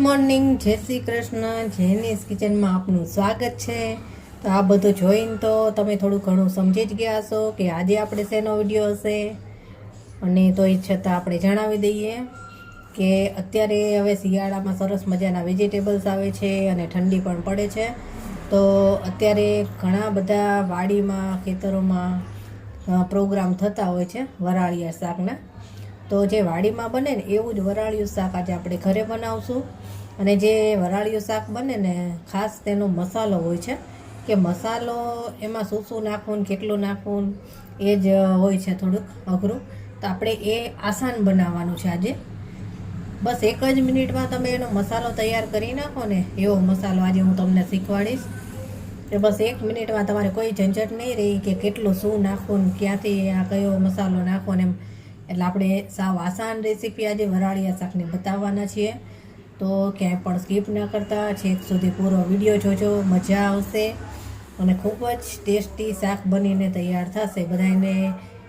Morning, જય શ્રી કૃષ્ણ. જેનીસ કિચનમાં આપનું સ્વાગત છે. તો આ બધું જોઈને તો તમે થોડું ઘણું સમજી જ ગયા હશો કે આજે આપણે શેનો વિડીયો હશે. અને તો એ છતાં આપણે જણાવી દઈએ કે અત્યારે હવે શિયાળામાં સરસ મજાના વેજીટેબલ્સ આવે છે અને ઠંડી પણ પડે છે. તો અત્યારે ઘણા બધા વાડીમાં ખેતરોમાં પ્રોગ્રામ થતા હોય છે વરાળિયા શાકના. તો જે વાડીમાં બને ને એવું જ વરાળિયું શાક આજે આપણે ઘરે બનાવશું. અને જે વરાળિયું શાક બને ને ખાસ તેનો મસાલો હોય છે કે મસાલો એમાં શું નાખવું ને કેટલું નાખવું એ જ હોય છે થોડુંક અઘરું. તો આપણે એ આસાન બનાવવાનું છે આજે. બસ 1 જ મિનિટમાં તમે એનો મસાલો તૈયાર કરી નાખો ને એવો મસાલો આજે હું તમને શીખવાડીશ. કે બસ 1 મિનિટમાં તમારે કોઈ ઝંઝટ નહીં રહી કે કેટલું શું નાખવું ને ક્યાંથી આ કયો મસાલો નાખવો ને એમ. એટલે આપણે સાવ આસાન રેસીપી આજે વરાળિયા શાકની બતાવવાના છીએ. તો ક્યાંય પણ સ્કીપ ના કરતા છેક સુધી પૂરો વિડીયો જોજો, મજા આવશે અને ખૂબ જ ટેસ્ટી શાક બનીને તૈયાર થશે, બધાને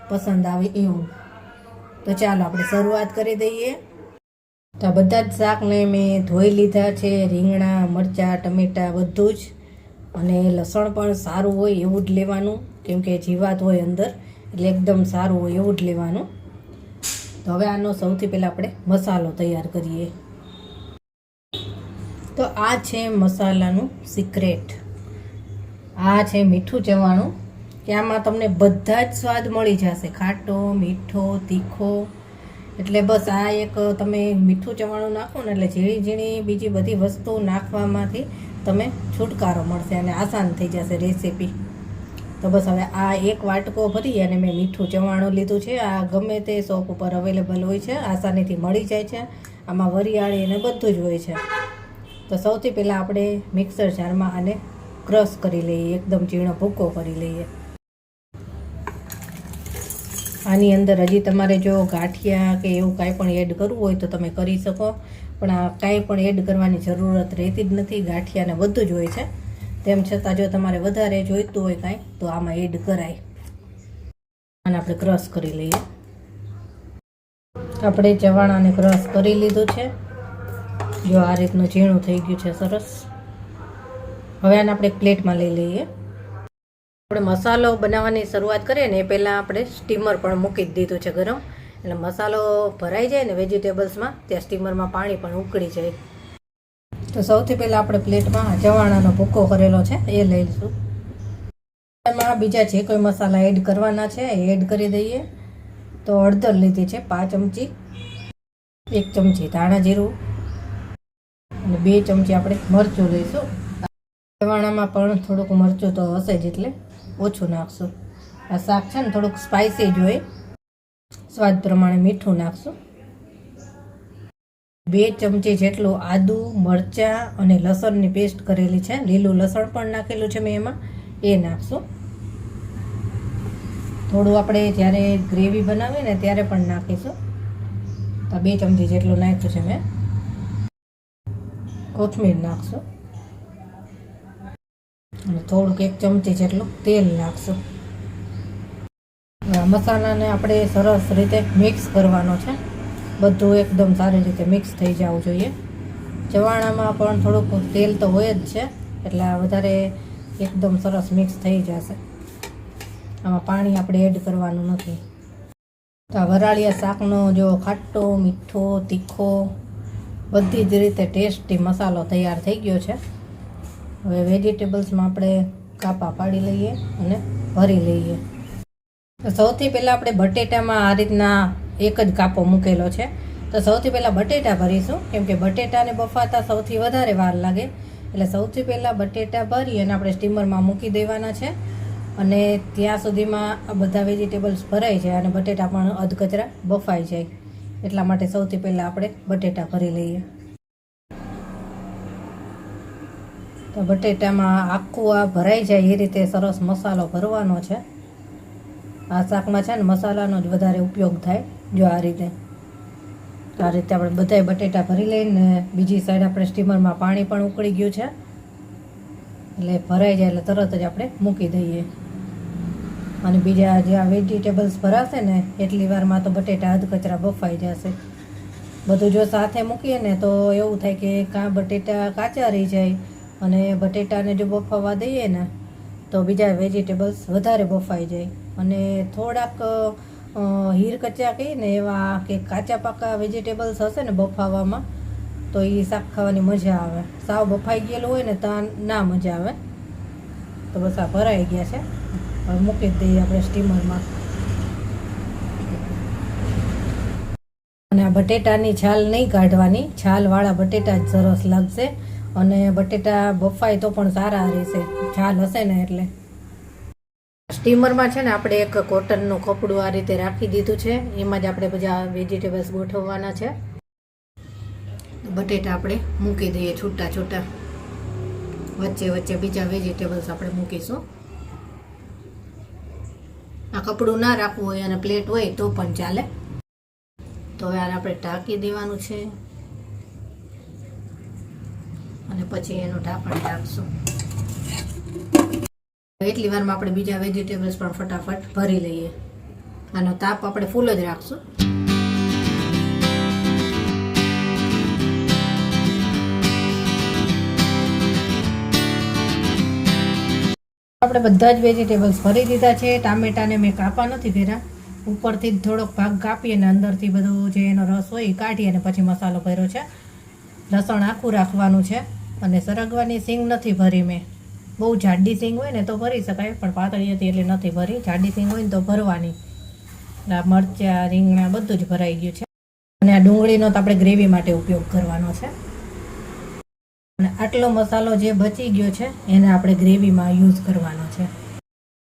પસંદ આવે એવું. તો ચાલો આપણે શરૂઆત કરી દઈએ. તો બધા જ શાકને મેં ધોઈ લીધા છે, રીંગણા, મરચાં, ટમેટાં બધું જ. અને લસણ પણ સારું હોય એવું જ લેવાનું, કેમકે જીવાત હોય અંદર, એટલે એકદમ સારું હોય એવું જ લેવાનું. તો હવે આનો સૌથી પહેલાં આપણે મસાલો તૈયાર કરીએ. તો આ છે મસાલાનું સિક્રેટ. આ છે મીઠું ચવાણું, કે આમાં તમને બધા જ સ્વાદ મળી જશે, ખાટો, મીઠો, તીખો. એટલે બસ આ એક તમે મીઠું ચવાણું નાખો ને એટલે ઝીણી ઝીણી બીજી બધી વસ્તુ નાખવામાંથી તમે છુટકારો મળશે અને આસાન થઈ જશે રેસીપી. તો બસ હવે આ એક વાટકો ભરી અને મેં મીઠું ચવાણું લીધું છે. આ ગમે તે શોપ ઉપર અવેલેબલ હોય છે, આસાનીથી મળી જાય છે. આમાં વરિયાળી અને બધું જ હોય છે. તો સૌથી પહેલાં આપણે મિક્સર જારમાં આને ક્રશ કરી લઈએ, એકદમ ઝીણો ભૂકો કરી લઈએ. આની અંદર હજી તમારે જો ગાંઠિયા કે એવું કાંઈ પણ એડ કરવું હોય તો તમે કરી શકો, પણ આ કાંઈ પણ એડ કરવાની જરૂરત રહેતી જ નથી. ગાંઠિયાને બધું જ હોય છે. તેમ છતાં જો તમારે વધારે જોઈતું હોય કાંઈ તો આમાં એડ કરાય. અને આપણે ક્રશ કરી લઈએ. આપણે ચવાણાને ક્રશ કરી લીધું છે. જો આ રીતનું ઝીણું થઈ ગયું છે, સરસ. હવે આને આપણે પ્લેટમાં લઈ લઈએ. આપણે મસાલો બનાવવાની શરૂઆત કરીએ ને એ પહેલાં આપણે સ્ટીમર પણ મૂકી જ દીધું છે ગરમ. એટલે મસાલો ભરાઈ જાય ને વેજીટેબલ્સમાં ત્યાં સ્ટીમરમાં પાણી પણ ઉકળી જાય. તો સૌથી પહેલાં આપણે પ્લેટમાં ચવાણાનો ભૂકો કરેલો છે એ લઈ લઈશું. એમાં બીજા જે કોઈ મસાલા એડ કરવાના છે એ એડ કરી દઈએ. તો હળદર લીધી છે 5 ચમચી, 1 ચમચી ધાણા જીરું અને 2 ચમચી આપણે મરચું લઈશું. ચવાણામાં પણ થોડુંક મરચું તો હશે જ એટલે ઓછું નાખશું. આ શાક છે ને થોડુંક સ્પાઇસી જ હોય, સ્વાદ પ્રમાણે મીઠું નાખશું. 2 ચમચી જેટલું આદુ, મરચાં અને લસણની પેસ્ટ કરેલી છે, લીલું લસણ પણ નાખેલું છે મેં એમાં, એ નાખશું. થોડું આપણે જ્યારે ગ્રેવી બનાવીએ ને ત્યારે પણ નાખીશું. તો 2 ચમચી જેટલું નાખ્યું છે મેં. કોથમીર નાખશું અને થોડુંક 1 ચમચી જેટલું તેલ નાખશું. મસાલાને આપણે સરસ રીતે મિક્સ કરવાનો છે. બધું એકદમ સારી રીતે મિક્સ થઈ જવું જોઈએ. ચવાણામાં પણ થોડુંક તેલ તો હોય જ છે, એટલે વધારે એકદમ સરસ મિક્સ થઈ જશે. આમાં પાણી આપણે એડ કરવાનું નથી. તો આ વરાળિયા શાકનો જો ખાટો, મીઠો, તીખો બધી જ રીતે ટેસ્ટી મસાલો તૈયાર થઈ ગયો છે. હવે વેજીટેબલ્સમાં આપણે કાપા પાડી લઈએ અને ભરી લઈએ. તો સૌથી પહેલાં આપણે બટેટામાં આ રીતના એક જ કાપો મૂકેલો છે. તો સૌથી પહેલાં બટેટા ભરીશું, કેમ કે બટેટાને બફાતા સૌથી વધારે વાર લાગે. એટલે સૌથી પહેલાં બટેટા ભરી અને આપણે સ્ટીમરમાં મૂકી દેવાના છે. અને ત્યાં સુધીમાં આ બધા વેજીટેબલ્સ ભરાઈ જાય અને બટેટા પણ અધકચરા બફાઈ જાય. એટલા માટે સૌથી પહેલાં આપણે બટેટા ભરી લઈએ. તો બટેટામાં આખું આ ભરાઈ જાય એ રીતે સરસ મસાલો ભરવાનો છે. આ શાકમાં છે ને મસાલાનો જ વધારે ઉપયોગ થાય. જો આ રીતે આપણે બધાય બટેટા ભરી લઈને બીજી સાઈડ આપણે સ્ટીમરમાં પાણી પણ ઉકળી ગયું છે, એટલે ભરાઈ જાય એટલે તરત જ આપણે મૂકી દઈએ. અને બીજા જે આ વેજીટેબલ્સ ભરાશે ને એટલી વારમાં તો બટેટા અધકચરા બફાઈ જશે. બધું જો સાથે મૂકીએ ને તો એવું થાય કે કાં બટેટા કાચા રહી જાય, અને બટેટાને જો બફાવા દઈએ ને તો બીજા વેજીટેબલ્સ વધારે બફાઈ જાય. અને થોડાક હીર કચ્ચા કહીએ ને એવા કે કાચા પાકા વેજીટેબલ્સ હશે ને બફાવામાં, તો એ શાક ખાવાની મજા આવે. સાવ બફાઈ ગયેલું હોય ને તો ના મજા આવે. તો બસ આ ભરાઈ ગયા છે, હવે મૂકી જ દઈએ આપણે સ્ટીમરમાં. અને આ બટેટાની છાલ નહીં કાઢવાની, છાલવાળા બટેટા જ સરસ લાગશે. અને બટેટા બફાય તો પણ સારા રહેશે, છાલ હશે ને એટલે. સ્ટીમરમાં છે ને આપણે એક કોટનનું કપડું આ રીતે રાખી દીધું છે, એમાં જ આપણે બધા વેજીટેબલ્સ ગોઠવવાના છે. બટેટા આપણે મૂકી દઈએ છૂટા છૂટા, વચ્ચે વચ્ચે બીજા વેજીટેબલ્સ આપણે મૂકીશું. આ કપડું ના રાખવું હોય અને પ્લેટ હોય તો પણ ચાલે. તો હવે આને આપણે ઢાંકી દેવાનું છે, અને પછી એનું ઢાંકણ ઢાંકશું. એટલી વારમાં આપણે બીજા વેજીટેબલ્સ પણ ફટાફટ ભરી લઈએ. આનો તાપ આપણે ફૂલ જ રાખશું. આપણે બધા જ વેજીટેબલ્સ ભરી દીધા છે. ટામેટાને મેં કાપા નથી કર્યા, ઉપરથી જ થોડોક ભાગ કાપી અને અંદરથી બધું જે એનો રસ હોય એ કાઢી અને પછી મસાલો ભર્યો છે. લસણ આખું રાખવાનું છે, અને સરગવાની સિંગ નથી ભરી મેં. બહુ જાડી સિંગ હોય ને તો ભરી શકાય, પણ પાતળી હતી એટલે નથી ભરી. જાડી સિંગ હોય ને તો ભરવાની. આ મરચાં, રીંગણા બધું જ ભરાઈ ગયું છે. અને આ ડુંગળીનો તો આપણે ગ્રેવી માટે ઉપયોગ કરવાનો છે. અને આટલો મસાલો જે બચી ગયો છે એને આપણે ગ્રેવીમાં યુઝ કરવાનો છે.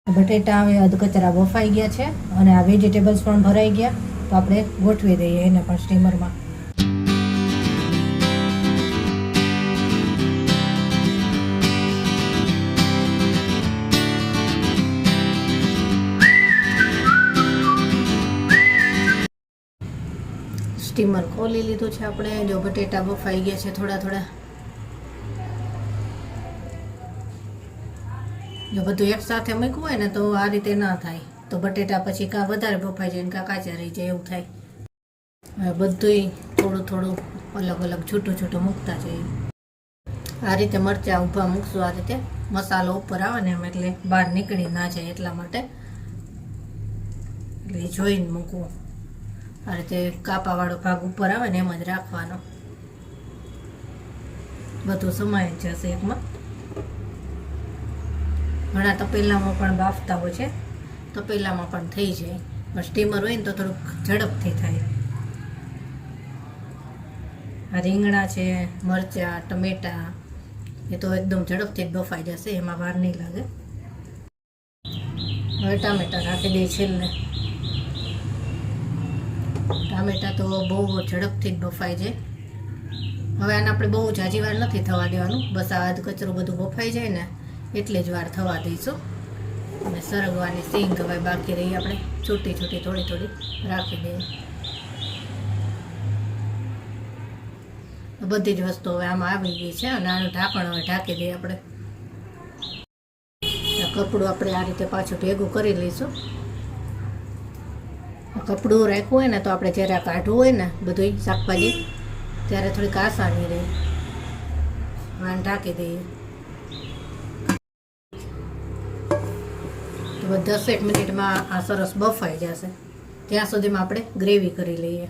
બટેટા હવે અધકચરા બફાઈ ગયા છે, અને આ વેજીટેબલ્સ પણ ભરાઈ ગયા. તો આપણે ગોઠવી દઈએ એને પણ સ્ટીમરમાં. સ્ટીમર ખોલી લીધું છે આપણે. જો બટેટા બફાઈ ગયા છે થોડા થોડા. જો બધું એકસાથે મૂકવું હોય ને તો આ રીતે ના થાય, તો બટેટા પછી કાં વધારે બફાઈ જાય ને કાં કાચા રહી જાય એવું થાય. હવે બધુંય થોડું થોડું અલગ અલગ છૂટું છૂટું મૂકતા જઈએ. આ રીતે મરચાં ઊભા મૂકશું, આ રીતે મસાલો ઉપર આવે ને એમ, એટલે બહાર નીકળી ના જાય એટલા માટે. એટલે જોઈને મૂકવું. આ રીતે કાપાવાળો ભાગ ઉપર આવે ને એમ જ રાખવાનો. બધું સમાઈ જશે એકમાં. ઘણા તપેલામાં પણ બાફતા હોય છે, તપેલામાં પણ થઈ જાય, પણ સ્ટીમર હોય ને તો થોડુંક ઝડપથી થાય. આ રીંગણા છે, મરચાં, ટમેટા એ તો એકદમ ઝડપથી જ બફાઈ જશે, એમાં વાર નહીં લાગે. હવે ટામેટા રાખી દઈએ છેલ્લે. ટામેટા તો બહુ ઝડપથી જ બફાઈ જાય. હવે આને આપણે બહુ ઝાઝી વાર નથી થવા દેવાનું, બસ આ અધકચરું બધું બફાઈ જાય ને એટલી જ વાર થવા દઈશું. અને સરગવાની સિંગ હવે બાકી રહી આપણે છૂટી છૂટી થોડી થોડી રાખી દઈએ. બધી જ વસ્તુ હવે આમાં આવી ગઈ છે, અને આનું ઢાંકણ હવે ઢાંકી દઈએ આપણે. કપડું આપણે આ રીતે પાછું ભેગું કરી લઈશું. કપડું રાખ્યું હોય ને તો આપણે જ્યારે કાઢવું હોય ને બધું શાકભાજી, ત્યારે થોડીક આસાની રહે. આને ઢાંકી દઈએ. તો 10 મિનિટમાં આ સરસ બફાઈ જશે. ત્યાં સુધીમાં આપણે ગ્રેવી કરી લઈએ.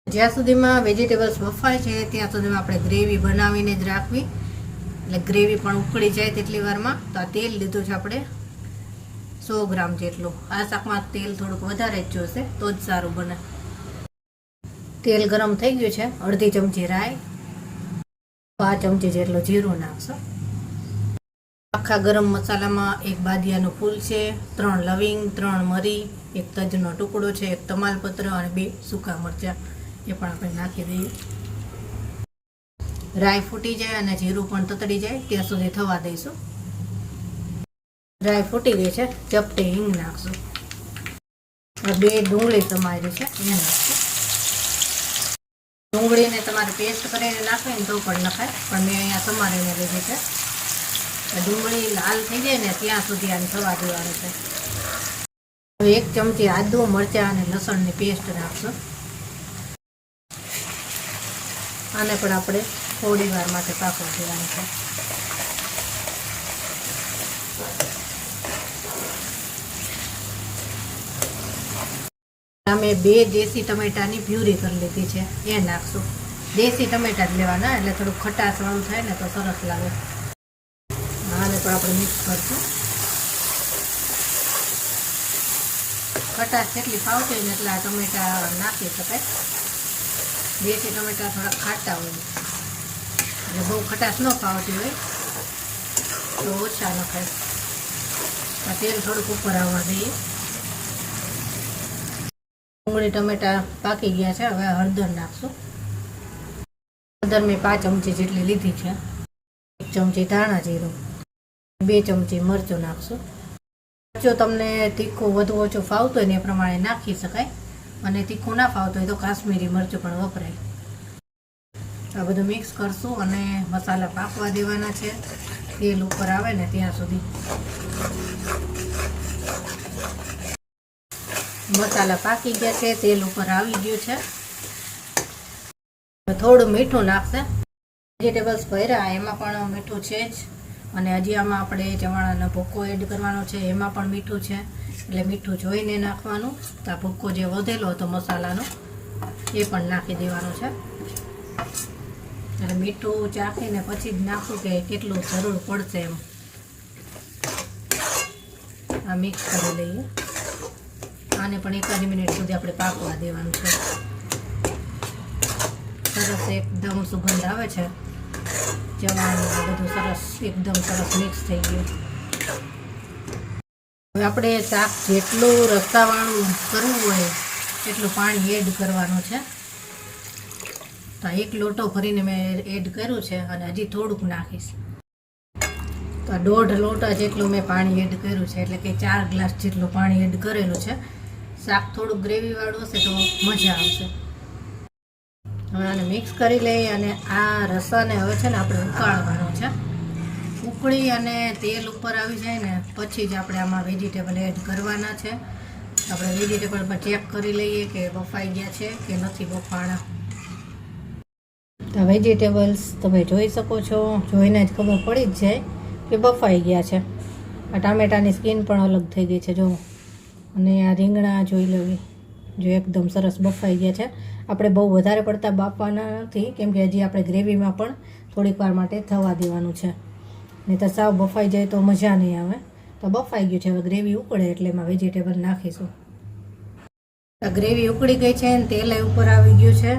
જ્યાં સુધીમાં વેજીટેબલ્સ બફાય છે ત્યાં સુધીમાં આપણે ગ્રેવી બનાવીને જ રાખવી, એટલે ગ્રેવી પણ ઉકળી જાય તેટલી વારમાં. તો આ તેલ લીધું છે આપણે 100 ગ્રામ જેટલું. આ શાકમાં તેલ થોડુંક વધારે જ જોશે તો જ સારું બને. તેલ ગરમ થઈ ગયું છે. અડધી ચમચી રાઈ, 5 ચમચી જેટલો જીરું નાખશો. આખા ગરમ મસાલામાં 1 બાદિયાનું ફૂલ છે, 3 લવિંગ, 3 મરી, 1 તજનો ટુકડો છે, 1 તમાલપત્ર અને 2 સૂકા મરચાં એ પણ આપણે નાખી દઈએ. રાઈ ફૂટી જાય અને જીરું પણ તતડી જાય ત્યાં સુધી થવા દઈશું. રાઈ ફૂટી ગઈ છે, ચપટી હિંગ નાખશું. 2 ડુંગળી સમારી છે એ નાખશું. ડુંગળીને તમારે પેસ્ટ કરીને નાખવી ને તો પણ નખાય, પણ મેં અહીંયા સમારીને લીધી છે. ડુંગળી લાલ થઈ જાય ને ત્યાં સુધી આને થવા દેવાનું છે. હવે 1 ચમચી આદુ, મરચાં અને લસણની પેસ્ટ નાખશું. આને પણ આપણે થોડી વાર માટે પાકવા દેવાનું છે. અમે 2 દેશી ટમેટાની પ્યુરી કરી લીધી છે, એ નાખશું. દેશી ટમેટા જ લેવાના, એટલે થોડું ખટાશવાળું થાય ને તો સરસ લાગે. આને પણ આપણે મિક્સ કરશું. ખટાશ જેટલી ફાવતી હોય ને એટલા ટમેટા નાખી શકાય. દેશી ટમેટા થોડા ખાટા હોય, એટલે બહુ ખટાશ ન ફાવતી હોય તો ઓછા નખાય. તેલ થોડુંક ઉપર આવવા દઈએ. ડુંગળી ટમેટા પાકી ગયા છે. હવે હળદર નાખશું. હળદર મેં 5 ચમચી જેટલી લીધી છે. 1 ચમચી ધાણા જીરું, 2 ચમચી મરચું નાખશું. મરચું તમને તીખું વધુ ઓછું ફાવતું હોય ને એ પ્રમાણે નાખી શકાય, અને તીખું ના ફાવતું હોય તો કાશ્મીરી મરચું પણ વપરાય. આ બધું મિક્સ કરશું અને મસાલા પાકવા દેવાના છે, તેલ ઉપર આવે ને ત્યાં સુધી. મસાલા પાકી ગયા છે, તેલ ઉપર આવી ગયું છે. થોડું મીઠું નાખશે. વેજીટેબલ્સ ભર્યા એમાં પણ મીઠું છે જ, અને હજી આમાં આપણે ચવાણાનો ભૂકો એડ કરવાનો છે, એમાં પણ મીઠું છે. એટલે મીઠું જોઈને નાખવાનું. તો આ ભૂકો જે વધેલો હતો મસાલાનો એ પણ નાખી દેવાનો છે. એટલે મીઠું ચાખીને પછી જ નાખવું કે કેટલું જરૂર પડશે એમ. આ મિક્સ કરી લઈએ. આને પણ 1 મિનિટ સુધી આપણે પાકવા દેવાનું છે. સરસ એકદમ સુગંધ આવે છે. ચવાણું બધું સરસ એકદમ સરસ મિક્સ થઈ ગયું. હવે આપણે શાક જેટલું રસાવાળું કરવું હોય એટલું પાણી એડ કરવાનું છે. તો 1 લોટો ભરીને મેં એડ કર્યું છે, અને હજી થોડુંક નાખીશ. તો 1.5 લોટા જેટલું મેં પાણી એડ કર્યું છે, એટલે કે 4 ગ્લાસ જેટલું પાણી એડ કરેલું છે. શાક થોડુંક ગ્રેવીવાળું હશે તો મજા આવશે. હવે આને મિક્સ કરી લઈએ, અને આ રસાને હવે છે ને આપણે ઉકાળવાનો છે. ઉકળી અને તેલ ઉપર આવી જાય ને પછી જ આપણે આમાં વેજીટેબલ એડ કરવાના છે. આપણે વેજીટેબલ પર ચેક કરી લઈએ કે બફાઈ ગયા છે કે નથી બફાણા. તો વેજીટેબલ્સ તમે જોઈ શકો છો, જોઈને જ ખબર પડી જ જાય કે બફાઈ ગયા છે. આ ટામેટાની સ્કિન પણ અલગ થઈ ગઈ છે જો, અને આ રીંગણા જોઈ લેવી, જો એકદમ સરસ બફાઈ ગયા છે. આપણે બહુ વધારે પડતા બાફવાના નથી, કેમ કે હજી આપણે ગ્રેવીમાં પણ થોડીક વાર માટે થવા દેવાનું છે. નહીં તો સાવ બફાઈ જાય તો મજા નહીં આવે. તો બફાઈ ગયું છે. હવે ગ્રેવી ઉકળે એટલે એમાં વેજીટેબલ નાખીશું. ગ્રેવી ઉકળી ગઈ છે અને તેલ ઉપર આવી ગયું છે.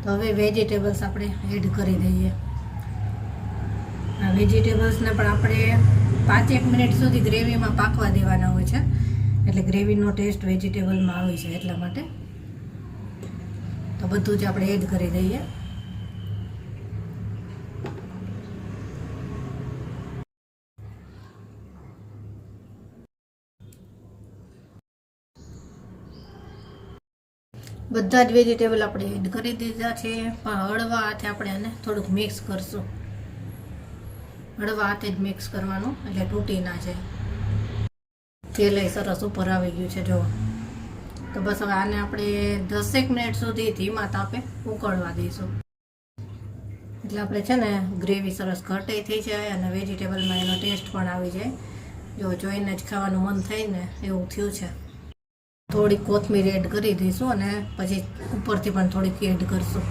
તો હવે વેજીટેબલ્સ આપણે એડ કરી દઈએ. આ વેજીટેબલ્સને પણ આપણે 5-1 મિનિટ સુધી ગ્રેવીમાં પાકવા દેવાના હોય છે, એટલે ગ્રેવીનો ટેસ્ટ વેજીટેબલમાં આવે છે એટલા માટે. તો બધું જ આપણે એડ કરી દઈએ. બધા જ વેજીટેબલ આપણે એડ કરી દીધા છે, પણ હળવા હાથે આપણે આને થોડુંક મિક્સ કરશું. હળવા હાથે જ મિક્સ કરવાનું, એટલે તૂટી ના જાય. તેલ સરસ ઉપર આવી ગયું છે જો. તો બસ હવે આને આપણે 10 મિનિટ સુધી ધીમા તાપે ઉકળવા દઈશું. એટલે આપણે છે ને ગ્રેવી સરસ ઘટે થઈ જાય અને વેજીટેબલમાં એનો ટેસ્ટ પણ આવી જાય. જો જોઈને જ ખાવાનું મન થાય ને એવું થયું છે. થોડીક કોથમીર એડ કરી દઈશું, અને પછી ઉપરથી પણ થોડીક એડ કરશું.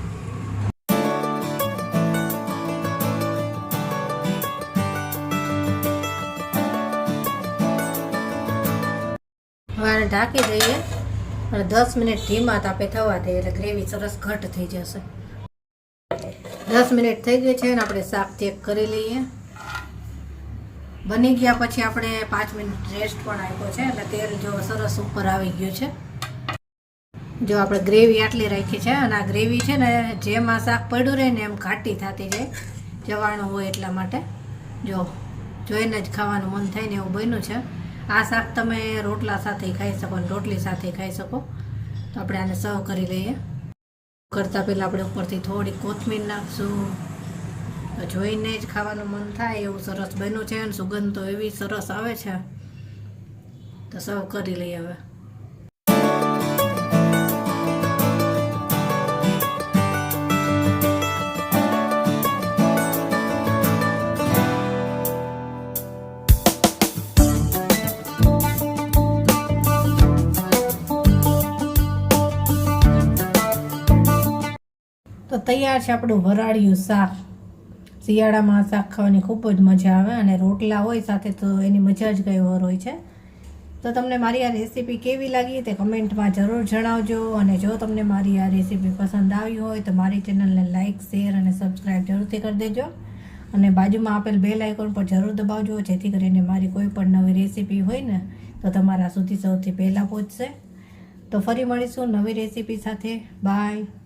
હવે આને ઢાંકી દઈએ અને 10 મિનિટ ધીમા તાપે થવા દઈએ, એટલે ગ્રેવી સરસ ઘટ થઈ જશે. 10 મિનિટ થઈ ગઈ છે અને આપણે શાક ચેક કરી લઈએ. બની ગયા પછી આપણે 5 મિનિટ રેસ્ટ પણ આપ્યો છે, એટલે તેલ જો સરસ ઉપર આવી ગયું છે. જો આપણે ગ્રેવી આટલી રાખી છે, અને આ ગ્રેવી છે ને જેમ આ શાક પડ્યું રહે ને એમ ઘાટી થતી જાય, ચવાણું હોય એટલા માટે. જો જોઈને જ ખાવાનું મન થાય ને એવું બન્યું છે. આ શાક તમે રોટલા સાથે ખાઈ શકો અને રોટલી સાથે ખાઈ શકો. તો આપણે આને સર્વ કરી લઈએ. કરતાં પહેલાં આપણે ઉપરથી થોડી કોથમીર નાખશું, તો જોઈને જ ખાવાનું મન થાય એવું સરસ બન્યું છે, અને સુગંધ તો એવી સરસ આવે છે. તો સર્વ કરી લઈએ હવે. તૈયાર છે આપણું વરાળિયું શાક. શિયાળામાં શાક ખાવાની ખૂબ જ મજા આવે અને રોટલા હોય સાથે તો એની મજા જ કંઈ ઓર હોય છે. તો તમને મારી આ રેસીપી કેવી લાગી તે કમેન્ટમાં જરૂર જણાવજો. અને જો તમને મારી આ રેસીપી પસંદ આવી હોય તો મારી ચેનલને લાઇક, શેર અને સબસ્ક્રાઈબ જરૂરથી કરી દેજો. અને બાજુમાં આપેલ બેલ આઇકોન પર જરૂર દબાવજો, જેથી કરીને મારી કોઈ પણ નવી રેસીપી હોય ને તો તમારા સુધી સૌથી પહેલાં પહોંચશે. તો ફરી મળીશું નવી રેસીપી સાથે. બાય.